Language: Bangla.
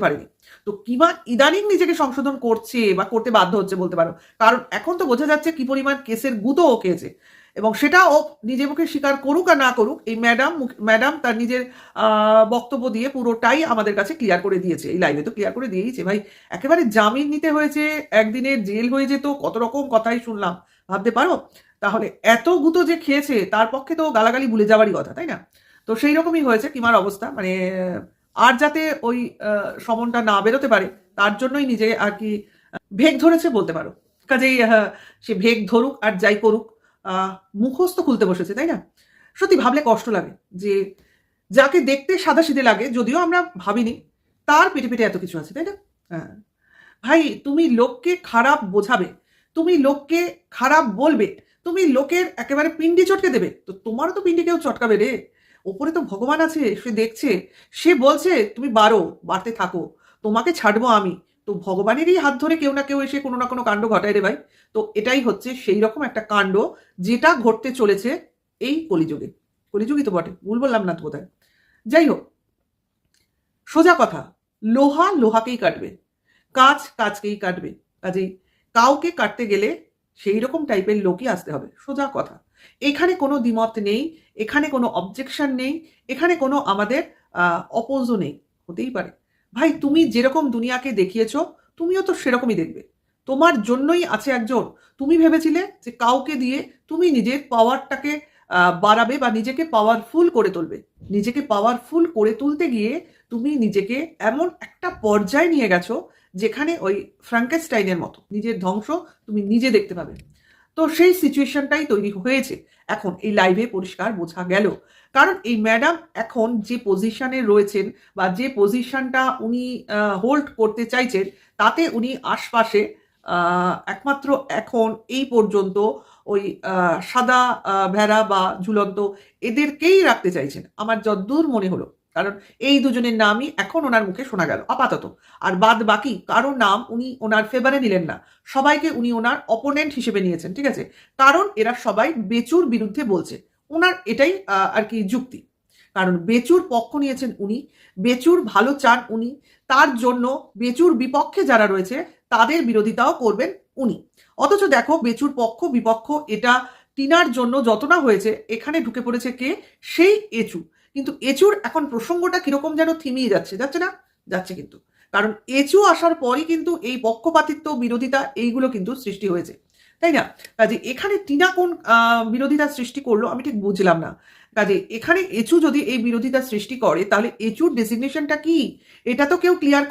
পারেনি। তো কিমা ইদানিং নিজেকে সংশোধন করছে বা করতে বাধ্য হচ্ছে বলতে পারো, কারণ এখন তো বোঝা যাচ্ছে কি পরিমাণ কেসের গুঁতো ও খেয়েছে, এবং সেটা ও নিজে মুখে স্বীকার করুক আর না করুক, এই ম্যাডাম তার নিজের বক্তব্য দিয়ে পুরোটাই আমাদের কাছে ক্লিয়ার করে দিয়েছে। এই লাইভে তো ক্লিয়ার করে দিয়েইছে ভাই। একেবারে জামিন নিতে হয়েছে, একদিনের জেল হয়ে যেত, কত রকম কথাই শুনলাম, ভাবতে পারো? তাহলে এত গুঁতো যে খেয়েছে তার পক্ষে তো গালাগালি ভুলে যাওয়ারই কথা, তাই না? তো সেই রকমই হয়েছে কিমার অবস্থা, মানে আর যাতে ওই সমনটা না বেরোতে পারে তার জন্যই নিজে আর কি ভেগ ধরেছে বলতে পারো। কাজেই সে ভেগ ধরুক আর যাই করুক, মুখস্থ খুলতে বসেছে, তাই না? সত্যি ভাবলে কষ্ট লাগে যে যাকে দেখতে সাদাসিধে লাগে, যদিও আমরা ভাবিনি, তার পেটে পেটে এত কিছু আছে, তাই না? হ্যাঁ ভাই, তুমি লোককে খারাপ বোঝাবে, তুমি লোককে খারাপ বলবে, তুমি লোকের একেবারে পিন্ডি চটকে দেবে, তো তোমারও তো পিন্ডি কেউ চটকাবে রে। ওপরে তো ভগবান আছে, সে দেখছে, সে বলছে তুমি বাড়তে থাকো, তোমাকে ছাড়বো আমি। তো ভগবানেরই হাত ধরে কেউ না কেউ এসে কোনো না কোনো কাণ্ড ঘটায় রে ভাই। তো এটাই হচ্ছে সেই রকম একটা কাণ্ড যেটা ঘটতে চলেছে এই কলিযুগে। কলিযুগই তো বটে, ভুল বললাম না তো বোধহয়। যাই হোক, সোজা কথা, লোহা লোহাকেই কাটবে, কাজ কাজকেই কাটবে। কাজেই কাউকে কাটতে গেলে সেই রকম টাইপের লোকই আসতে হবে, সোজা কথা। এখানে কোনো দ্বিমত নেই, এখানে কোনো অবজেকশন নেই, এখানে কোনো আমাদের অপোজও নেই। হতেই পারে ভাই, তুমি যেরকম দুনিয়াকে দেখিয়েছো তুমিও তো সেরকমই দেখবে। তোমার জন্যই আছে একজন। তুমি ভেবেছিলে যে কাউকে দিয়ে তুমি নিজের পাওয়ারটাকে বাড়াবে বা নিজেকে পাওয়ারফুল করে তুলবে। নিজেকে পাওয়ারফুল করে তুলতে গিয়ে তুমি নিজেকে এমন একটা পর্যায়ে নিয়ে গেছো যেখানে ওই ফ্রাঙ্কেনস্টাইনের মতো নিজের ধ্বংস তুমি নিজে দেখতে পাবে। তো সেই সিচুয়েশনটাই তৈরি হয়েছে এখন এই লাইভে পরিষ্কার বোঝা গেল। কারণ এই ম্যাডাম এখন যে পজিশনে রয়েছেন বা যে পজিশনটা উনি হোল্ড করতে চাইছেন, তাতে উনি আশপাশে একমাত্র এখন এই পর্যন্ত ওই সাদা ভেড়া বা ঝুলন্ত এদেরকেই রাখতে চাইছেন আমার যদ্দূর মনে হলো। কারণ এই দুজনের নামই এখন ওনার মুখে শোনা গেল আপাতত। আর বাদ বাকি কারো নাম উনি ওনার ফেভারে নিলেন না, সবাইকে উনি ওনার অপোনেন্ট হিসেবে নিয়েছেন, ঠিক আছে? কারণ এরা সবাই বেচুর বিরুদ্ধে বলছে, ওনার এটাই আর কি যুক্তি। কারণ বেচুর পক্ষ নিয়েছেন উনি, বেচুর ভালো চান উনি, তার জন্য বেচুর বিপক্ষে যারা রয়েছে তাদের বিরোধিতাও করবেন উনি। অথচ দেখো, বেচুর পক্ষ বিপক্ষ এটা টিনার জন্য যত না হয়েছে, এখানে ঢুকে পড়েছে কে? সেই এচু। কিন্তু এচুর এখন প্রসঙ্গটা কিরকম যেন থিমিয়ে যাচ্ছে, যাচ্ছে না? যাচ্ছে কিন্তু। কারণ এচু আসার পরই কিন্তু এই পক্ষপাতিত্ব, বিরোধিতা এইগুলো কিন্তু সৃষ্টি হয়েছে, তাই না? কাজে এখানে টিনা কোন বিরোধিতা সৃষ্টি করলো আমি ঠিক বুঝলাম না। কাজে এখানে এচু যদি এই বিরোধিতা সৃষ্টি করে তাহলে এচুর ডেসিগনেশনটা কি? এটা তো কেউ ক্লিয়ার